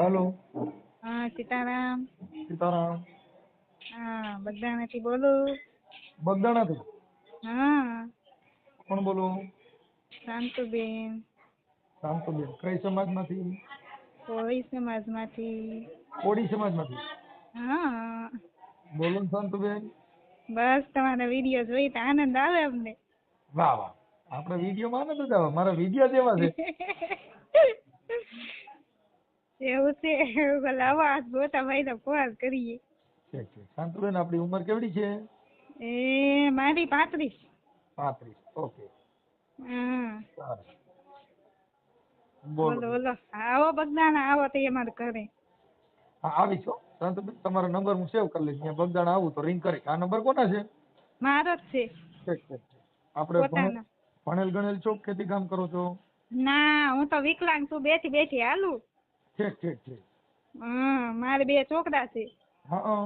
Hello हाँ सीताराम। सीताराम हाँ बगदाना थी बोलूं। बगदाणा થી हाँ કોણ બોલો? શાંતુબેન શાંતુબેન કઈ સમાજમાંથી? કોળી સમાજમાંથી। કોળી સમાજમાંથી હા બોલો ને શાંતુબેન। બસ તમારા વિડીયો જોઈ તો આનંદ આવે અમને। વાહ વાહ, આપણે વિડીયોમાં આનંદ જ આવે, મારા વિડીયો જેવા છે। એવું છે? લાવો આજ મોટા ભાઈ ને ફોન કરીએ। ઠીક છે શાંતુબેન, આપણી ઉંમર કેવડી છે? એ મારી 35। 35। ઓકે હા સારું, બોલો બોલો। બોલો, આવો બગદાણા આવો તો અમારે ઘરે। હા આવીશ હો શાંતુબેન, તમારો નંબર હું સેવ કરી લઈશ। ત્યાં બગદાણા આવું તો રિંગ કરીશ। આ નંબર કોના છે? મારો જ છે ઠીક ઠીક ઠીક। આપણે પોતાનો। ભણેલ ગણેલ છો? ખેતી કામ કરો છો? ના હું તો વિકલાંગ છું, બેઠી બેઠી હાલું। ઠીક ઠીક ઠીક। હા મારે 2 છોકરા છે, હા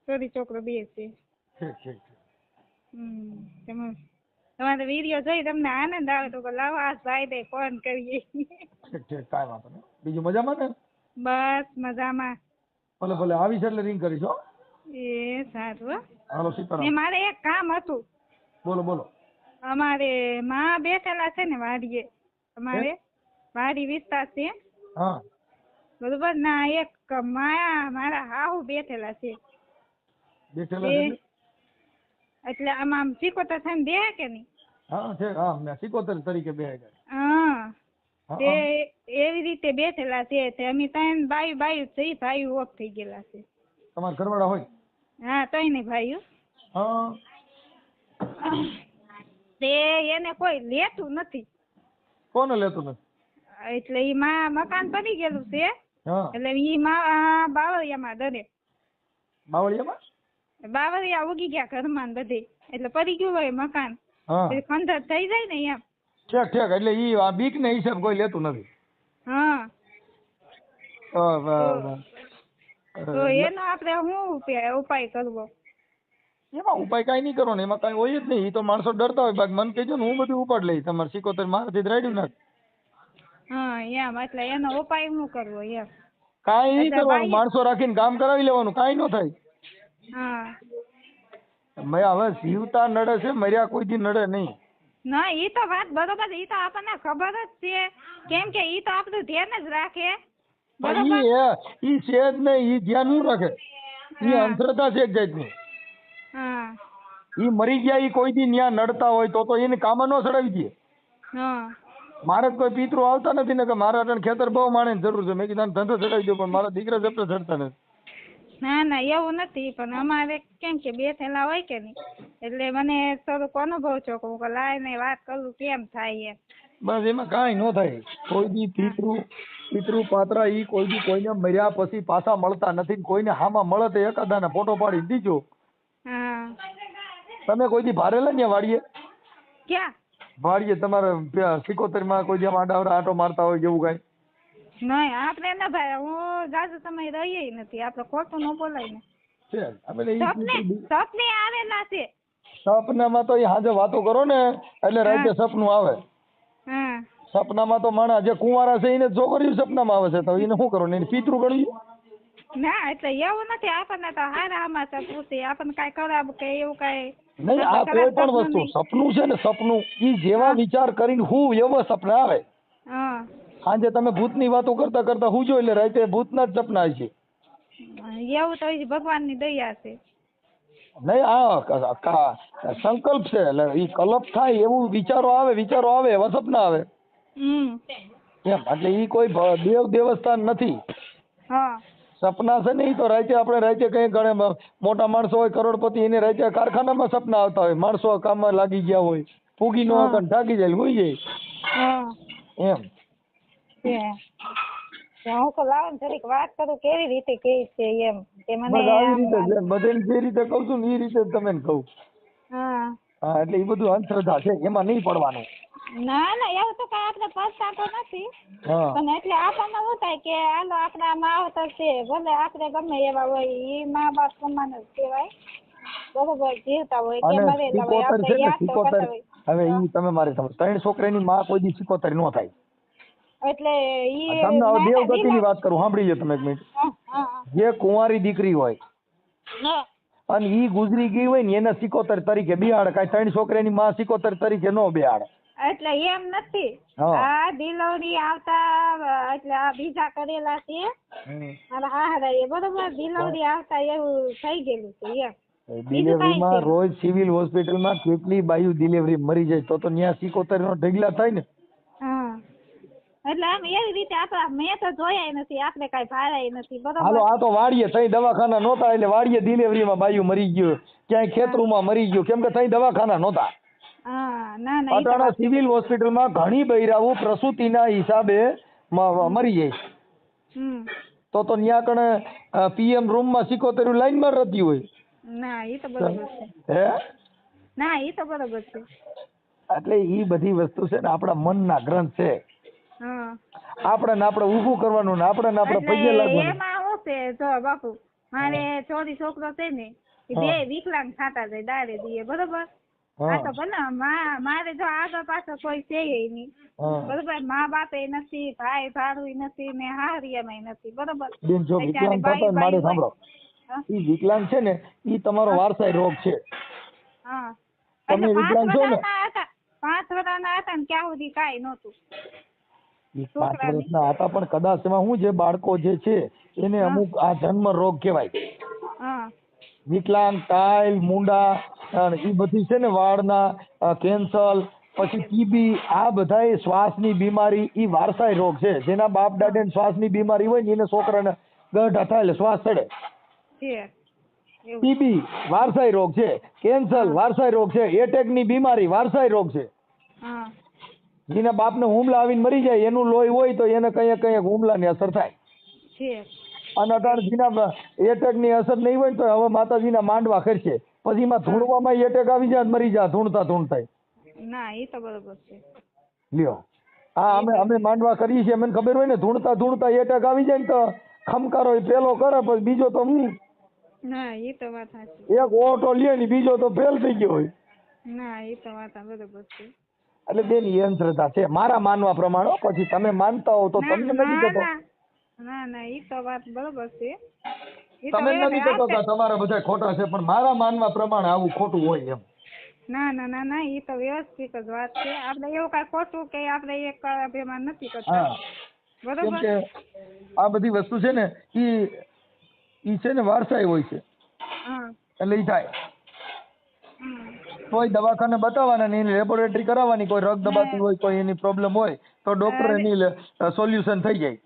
છોરી છોકરો 2 છે। ઠીક ઠીક ઠીક। તમારો વિડીયો જોઈ તમને આનંદ આવે તો લાવો આ ભાઈ ને ફોન કરીએ। ઠીક ઠીક, કાંઈ વાંધો નહીં। બીજું મજામાં ને? બસ મજામાં। ભલે ભલે, આવીશ એટલે રિંગ કરીશ હો। એ સારું હો। હાલો ને સીતારામ। મારે એક કામ હતું। બોલો બોલો। અમારે માં બેઠેલા છે ને વાડીએ, હે? અમારે વાડી વિસ્તાર છે હા બરોબર ના, એક મારા હાહુ બેઠેલા છે બેઠેલા બે, છે એટલે? એટલે આમાં સિકોતર થઈને બે કે નહીં? હા છે, હા મેં 77 તરીકે બે ગયા। હા હા તે હા, એવી રીતે બેઠેલા છે તે અમે 3 બાયું છે, ભાઈ ઓફ થઈ ગયેલા છે। તમારા ઘરવાળા હોય? હા 3 ભાઈઓ। હા તે એને કોઈ લેતું નથી, કોને લેતું નથી? એટલે ઈ મકાન બની ગયેલું છે હા એટલે ઈ બાવળિયામાં દરે, બાવળિયામાં? બાવળિયા ઉગી ગયા ઘરમાં ને બધે, એટલે પડી ગયું હોય મકાન, હા પછી ખંડર થઈ જાય ને એમ। ઠીક ઠીક, એટલે ઈ આ બીક ને હિસાબ કોઈ લેતું નથી? હા વાહ તો વાહ વાહ। તો એનો આપણે શું ઉપાય કરવો? એમાં ઉપાય કાંઈ નહીં કરવાનો, એમાં કાંઈ હોય જ નહીં। ઈ તો માણસો ડરતા હોય, બાકી મને કહેજો ને હું બધું ઉપાડ લઈશ। તમારે 77 મારાથી જ રાડ્યું નાખ। હા એમ, એટલે એનો ઉપાય શું કરવો એમ? કાંઈ નહીં એટલે કરવાનું, ભાઈ માણસો રાખીને કામ કરાવી લેવાનું, કાંઈ ન થાય। હા મેં હવે જીવતા નડે છે, મર્યા કોઈ દી નડે નહીં। ના ઈ તો વાત બરોબર, ઈ તો આપણને ખબર જ છે, કેમ કે ઈ તો આપણું ધ્યાન જ રાખે પણ બરોબર। ઈ છે જ નહીં, ઈ ધ્યાન ન રાખે, ઈ હા અંધશ્રદ્ધા છે એક જાતની। હા ઈ મરી ગયા, ઈ કોઈ દી ન્યા નડતા હોય તો એને કામ ન ચડાવી દે। હા મારે જ કોઈ પિતૃ આવતા નથી ને કે મારા અટણ ખેતર બહુ માણે જરૂર છે, મેં કીધું આને ધંધો ચડાવી દો, પણ મારા દીકરા જપ્ત ચડતા નથી। ના ના એવું નથી, પણ અમારે કેમ કે બેઠેલા હોય કે નહીં, એટલે મને થોડુંક અનુભવ છે કે હું લાઈને વાત કરું કેમ થાય એમ। બસ એમાં કાંઈ ન થાય। કોઈ દી પિતૃ પાત્રા ઈ કોઈ દી કોઈને મર્યા પછી પાછા મળતા નથી ને કોઈને હામાં મળે તો એકાદાને ફોટો પાડી દીજો। હા તમે કોઈ દી ભારેલા ને વાડીએ? ક્યાં? વાડીએ તમારે 77 માં કોઈ દી આમ આડાવડા આંટો મારતા હોય એવું કાંઈ? નહીં આપણે ન ભાઈ, હું જાજુ સમય રહીએ નથી, આપણે ખોટું ન બોલાય ને। છે આપણે ઈ સપને આવેલા છે। સપનામાં તો ઈ હાજે વાતો કરો ને એટલે હા રાતે સપનું આવે। હા સપનામાં તો માણસ જે કુંવારા છે એને છોકરીઓ સપનામાં આવે છે, તો એને શું કરવાનું? એને પિતૃ ગણ્યું? ના એટલે એવું નથી, આપણને તો હારા સમાચાર પૂછે, આપણને કાંઈ ખરાબ કે એવું કાંઈ નહીં, આપણે આ ખરાબ કોઈ પણ સપનું વસ્તુ નહીં। સપનું છે ને, સપનું ઈ જેવા હા વિચાર કરીને હું એવો સપના આવે। હા સાંજે તમે ભૂતની વાતો કરતા કરતા હુંજો એટલે રાતે ભૂતના જ સપના આવશે। એવું તો હજી ભગવાનની દયા છે। નહીં, આ સંકલ્પ છે, એટલે ઈ કલ્પ થાય એવું વિચારો આવે એવા સપના આવે હમ એમ। એટલે ઈ કોઈ દેવ દેવસ્થાન નથી। હા સપના છે ને ઈ તો રાતે આપણે રાતે કઈ ગણે મોટા માણસો હોય કરોડપતિ, એને રાતે કારખાનામાં સપના આવતા હોય, માણસો કામમાં લાગી ગયા હોય, પૂગી નો હા અકન થાકી જાય હોઈ જાય હા એમ। હું તો લાવો ને જરીક વાત કરું કેવી રીતે કેવી છે એમ, કે મને બસ આવી આમ રીતે જ બધાને જે રીતે કહું છું ને એ રીતે જ તમને કહું। હા હા એટલે એ બધું અંધશ્રદ્ધા છે, એમાં નહીં પડવાનું। ના ના એવું તો કઈ આપણે પસ્તાતો નથી, હા પણ એટલે આપણને શું થાય કે હાલો આપણા માવતર છે, ભલે આપણે ગમે એવા હોય એ મા બાપ સમાન જ કહેવાય બરોબર, જીવતા હોય કે અને મરેલા હોય 77 આપણે છે ને યાદ તો 77, કરતા હોય। હવે હા ઈ તમે મારે સમજ 3 છોકરાની માં કોઈ દી 77 નો થાય। એટલે ઈ તમને હવે નાના દેવગતિની વાત કરું, સાંભળી લો તમે એક મિનિટ. જે કુંવારી દીકરી હોય હા અને ઈ ગુજરી ગઈ હોય ને એને સિકોતર તરીકે બિહાડે, કાંઈ 3 છોકરાની માં સિકોતર તરીકે નો બિહાડે. એટલે એમ નથી, હા. આ ડિલિવરી આવતા એટલે આ બીજા કરેલા છે મારા હાહરાએ, બરોબર, ડિલિવરી આવતા એવું થઈ ગયેલું છે એમ. ડિલિવરીમાં રોજ સિવિલ હોસ્પિટલમાં કેટલી બાયુ ડિલિવરી મરી જાય, તો ત્યાં સિકોતર નો ઢગલા થાય ને. હા એટલે આમ એવી રીતે આપડા મેં તો જોયા નથી, આપણે કઈ ભાળાય નથી, હાલો બરોબર. આ તો વાડીએ થઈ દવાખાના નહોતા એટલે વાડીએ ડિલિવરીમાં બાયુ મરી ગયું, ક્યાંય ખેતરોમાં મરી ગયું, કેમ કે થઈ દવાખાના નહોતા. હા ના ના ઈ તો અટાણા વાત સિવિલ હોસ્પિટલમાં ઘણી બૈરાઓ પ્રસૂતિના હિસાબે મરી જાય. તો ત્યાં કણે પીએમ રૂમમાં સિકોતેર લાઈનમાં રહેતી હોય. ના ઈ તો બરોબર છે. હે ના ઈ તો બરોબર છે. એટલે ઈ બધી વસ્તુ છે ને આપણા મનના ગ્રંથ છે. હા આપણે ઊભું કરવાનું ને આપણે પગે લાગવાનું. એમાં શું છે જો બાપુ, મારે ચોરી છોકરો છે ને એ બે વિકલાંગ થતા જાય દાડે દીએ, બરોબર. આ તો ભલે મારે જો આગળ પાછળ કોઈ છે નહીં, બરોબર, મા બાપ એ નથી, ભાઈ ભાડું નથી ને હારિયામાં નથી, બરોબર. બેન જો વિકલાંગ થતા મારે સાંભળો, ઈ વિકલાંગ છે ને ઈ તમારો વારસાઈ રોગ છે. હા તમે વિકલાંગ છો ને 5 વર્ષના હતા ને ત્યાં સુધી કાંઈ નહોતું. 5 વર્ષના હતા પણ કદાચ એમાં શું છે, બાળકો જે છે એને અમુક આ જન્મ રોગ કહેવાય. વિકલાંગ, ટાઈલ, મુંડા એ બધી છે ને વાળના કેન્સર, પછી ટીબી, આ બધા શ્વાસની બીમારી ઈ વારસાઈ રોગ છે. જેના બાપ દાદા શ્વાસની બીમારી હોય ને એને છોકરાને ગઢ થાય એટલે શ્વાસ ચડે. ટીબી વારસાઈ રોગ છે, કેન્સર વારસાઈ રોગ છે, એટેકની બીમારી વારસાઈ રોગ છે. જેના બાપને હુમલા આવીને મરી જાય એનું લોહી હોય તો એને કઈ હુમલાની અસર થાય. અને અટાણ જેના એટેકની અસર નહીં હોય તો હવે માતાજીના માંડવા કરશે, પછી એમાં ધૂણવામાં એટેક આવી જાય મરી જાય ધૂણતા. ના એ તો બરોબર છે. લ્યો હા, અમે માંડવા કરીએ છીએ, અમને ખબર હોય ને ધૂણતા એટેક આવી જાય ને તો ખમકારો પેલો કરે પછી બીજો તો ના એ તો વાત સાચી. એક ઓટો લે ને બીજો તો ફેલ થઈ ગયો હોય. ના એ તો વાત બરોબર છે. એટલે બેન એ અંધશ્રદ્ધા છે મારા માનવા પ્રમાણે, પછી તમે માનતા હો તો તમને નથી કહેતો. ના એ તો વાત બરોબર છે. તમે નથી કહેતો કે તમારા બધા ખોટા છે, પણ મારા માનવા પ્રમાણે આવું ખોટું હોય એમ. ના એ તો વ્યવસ્થિત જ વાત છે. આપણે એવું કઈ ખોટું કે આપણે એક અભિમાન નથી કરતા, બરોબર. કે આ બધી વસ્તુ છે ને ઈ છે ને વારસાઈ હોય છે, એટલે ઈ થાય. કોઈ દવાખાને બતાવવાના ને એની લેબોરેટરી કરાવવાની, કોઈ રગ દબાતી હોય, કોઈ એની પ્રોબ્લેમ હોય તો ડોક્ટર એની સોલ્યુશન થઈ જાય.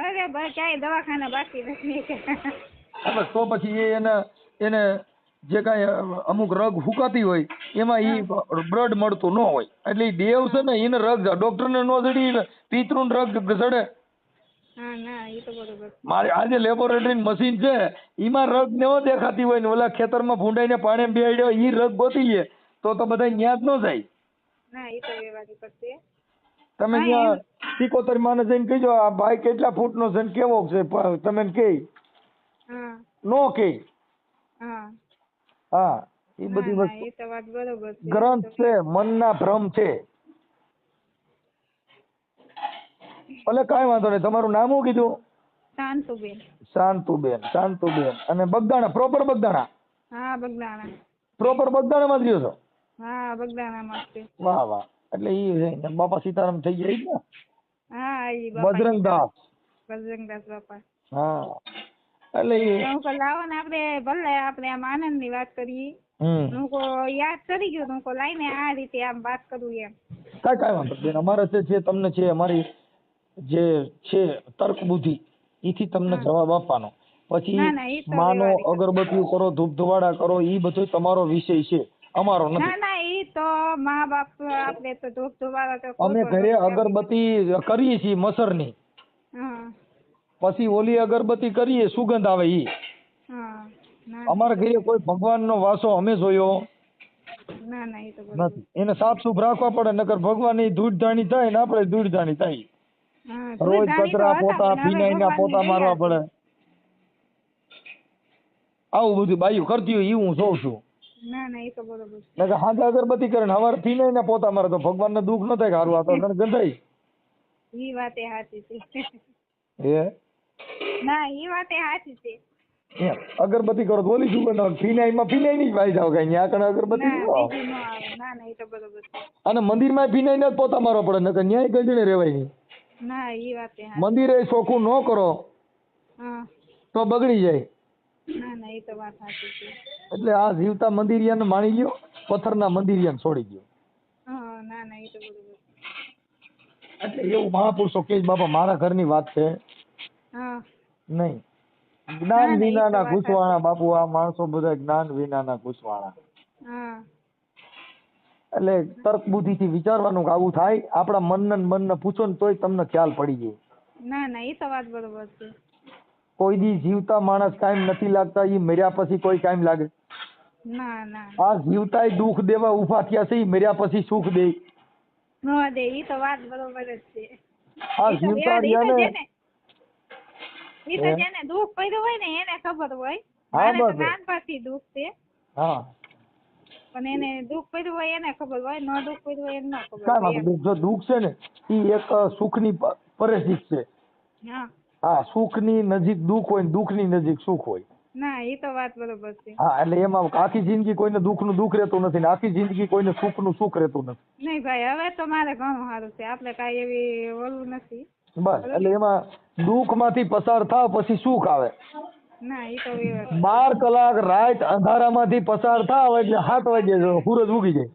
અરે ભાઈ ક્યાંય દવાખાના બાકી નથી. બસ તો પછી એને જે કાંઈ અમુક રગ ફૂંકાતી હોય એમાં ઈ બ્લડ મળતું ન હોય, એટલે ઈ દેવ છે ને એને રગ ડોક્ટરને નો જડી પિતૃને રગ જડે. મારે આજે લેબોરેટરી મશીન છે એમાં રગ ન દેખાતી હોય ને ઓલા ખેતરમાં ભૂંડાઈને પાણી બેહાડ્યો ઈ રગ ગોતીએ તો બધા ન્યા જ ન જાય. તમે ત્યાં સિકોતર માને જઈને કહેજો આ ભાઈ કેટલા ફૂટનો છે ને કેવો છે, તમે કે નો કે હા એ બધી વસ્તુ ગ્રંથ છે, મનના ભ્રમ છે. ભલે કાંઈ વાંધો નહીં. તમારું નામ શું કીધું? શાંતુબેન. અને બગદાણા, પ્રોપર બગદાણા? હા બગદાણા. પ્રોપર બગદાણામાં જ રહ્યો છો? હા બગદાણામાં જ. વાહ. એટલે ઈ બાપા સીતારામ થઈ ગયા ને? હા ઈ બજરંગદાસ બાપા. હા એટલે હું લાવો ને આપણે આમ આનંદની વાત કરીએ. હું યાદ કરી ગયો, હું લાઈને આ રીતે આમ વાત કરું એમ. કાંઈ વાંધો બેન, અમારે છે તમને છે અમારી જે છે તર્ક બુદ્ધિ એથી તમને જવાબ આપવાનો. પછી માનો અગરબત્તીઓ કરો, ધૂપ ધુવાડા કરો, ઈ બધો તમારો વિષય છે, અમારો નથી. ના ઈ તો મા બાપ આપણે તો ધૂપ ધુવાડા તો અમે ઘરે અગરબત્તી કરીએ છીએ મસરની, પછી ઓલી અગરબત્તી કરીએ સુગંધ આવે ઈ. અમારા ઘરે કોઈ ભગવાનનો વાસો અમે જોયો નથી. એને સાફ સુફ રાખવા પડે, નકર ભગવાન ની ધૂળ ધાણી થાય ને આપણે ધૂળ ધાણી થાય. રોજ કચરા પોતા ફિનાઈના પોતા મારવા પડે. આવું બધું બાયું કરતી હોય હું જોઉં છું. હાજે અગરબત્તી કરે ને હવારે ફિનાઈના પોતા મારે તો ભગવાનને દુઃખ ન થાય કે હારું આ તો ગંધાઈ. ઈ વાતે સાચી છે. એ ના ઈ વાતે સાચી છે. એમ અગરબત્તી કરો તો ઓલી શું બનાવો ફિનાઈમાં ફિનાઈ ની જ વાઈ જાવ કઈ ત્યાં કણે અગરબત્તી ના ન આવે. બીજી નો આવે. ના ના ઈ તો બરોબર છે. અને મંદિરમાં ફિનાઈ ને જ પોતા મારવા પડે નકર ન્યાય ગંજણે રેવાય નહીં. ના ઈ વાતે સાચી. મંદિરે ચોખ્ખું ન કરો હા તો બગડી જાય. ના ના ઈ તો વાત સાચી છે. એટલે આ જીવતા મંદિરિયાને માણી ગયો, પથ્થરના મંદિરિયાને છોડી ગયો. હા ના ના ઈ તો બરોબર. એટલે એવું મહાપુરુષો કે બાપા મારા ઘરની વાત છે હા નહીં. ના, જ્ઞાન ના, ઈ તો વિનાના વાત ઘૂસવાણા બાપુ, આ માણસો બધા જ્ઞાન વિનાના ઘૂસવાણા. હા એટલે તર્ક બુદ્ધિથી વિચારવાનું કે આવું થાય. આપણા મનને પૂછો ને તોય તમને ખ્યાલ પડી જાય. ના ના ઈ તો વાત બરોબર છે. કોઈ દી જીવતા માણસ કાયમ નથી લાગતા, ઈ મર્યા પછી કોઈ કાયમ લાગે? ના ના આ જીવતાય દુઃખ દેવા ઉભા થયા છે, ઈ મર્યા પછી સુખ દે? નો દે. ઈ તો વાત બરોબર જ છે. આ ઈ તો જીવતા ઈ તો રહ્યા જેને દુઃખ પડ્યું હોય ને એને ખબર હોય. હા, મારે તો બસ. નાનપણથી દુઃખ છે. હા પણ એને દુઃખ પડ્યું હોય એને ખબર હોય, ન દુઃખ પડ્યું હોય એને ન ખબર કાંઈ હોય વાંધો નહીં. જો દુઃખ છે ને ઈ એક સુખની પરેશિક છે. એમ. હા હા, સુખની નજીક દુઃખ હોય ને દુઃખની નજીક સુખ હોય. ના ઈ તો વાત બરોબર છે. હા, એટલે એમાં આખી જિંદગી કોઈને દુઃખનું દુઃખ રહેતું નથી ને આખી જિંદગી કોઈને સુખનું સુખ રહેતું નથી. નહીં ભાઈ હવે તો મારે ઘણું સારું છે. આપણે કાંઈ એવી ઓલું નથી. બસ એટલે એમાં દુઃખમાંથી પસાર થાવ પછી સુખ આવે. ના ઈ તો એ વાત. 12 કલાક રાત અંધારામાંથી પસાર થાવ એટલે 7 વાગે સૂરજ ઉગી જાય.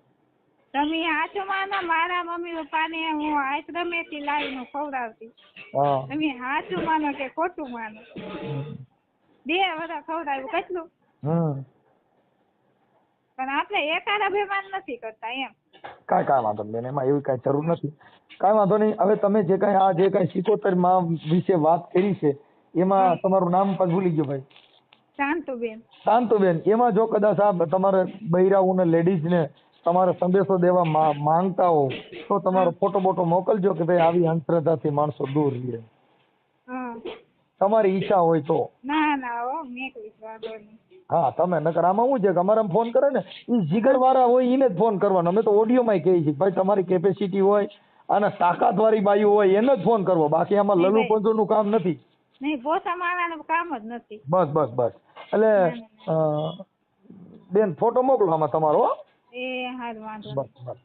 તમે સાચું માનો, મારા મમ્મી પપ્પાને હું આશ્રમેથી લાવીને ખવડાવતી. હા તમે સાચું માનો કે ખોટું માનો, 2 વર્ષ ખવડાવ્યું કેટલું. પણ આપણે એકાદ અભિમાન નથી કરતા એમ. કાંઈ વાંધો નહીં બેન, એમાં એવી કાંઈ જરૂર નથી. કાંઈ વાંધો નહીં. હવે તમે જે કાંઈ 77 માં વિશે વાત કરી છે એમાં તમારું નામ પણ ભૂલી ગયો ભાઈ. શાંતુબેન. શાંતુબેન, એમાં જો કદાચ આ તમારે બૈરાઓને લેડીઝને તમારે સંદેશો દેવા માંગતા હો તો તમારો ફોટો બોટો મોકલજો કે ભાઈ આવી અંધશ્રદ્ધાથી માણસો દૂર રહે. હા તમારી ઈચ્છા હોય તો. ના ના હો મેકલીશ, વાંધો નહીં. હા તમે નકર આમાં શું છે કે અમારે ફોન કરે ને એ જીગરવાળા હોય એને જ ફોન કરવાનો. અમે તો ઓડિયોમાં કહીએ છીએ ભાઈ તમારી કેપેસિટી હોય અને તાકાતવાળી બાઈઓ હોય એને જ ફોન કરવો. બાકી આમાં લલુ પંજુનું કામ નથી. નહીં પોતા મારવાનું કામ જ નથી. બસ એટલે બેન ફોટો મોકલો આમાં તમારો. એ હારું વાંધો નહીં. બસ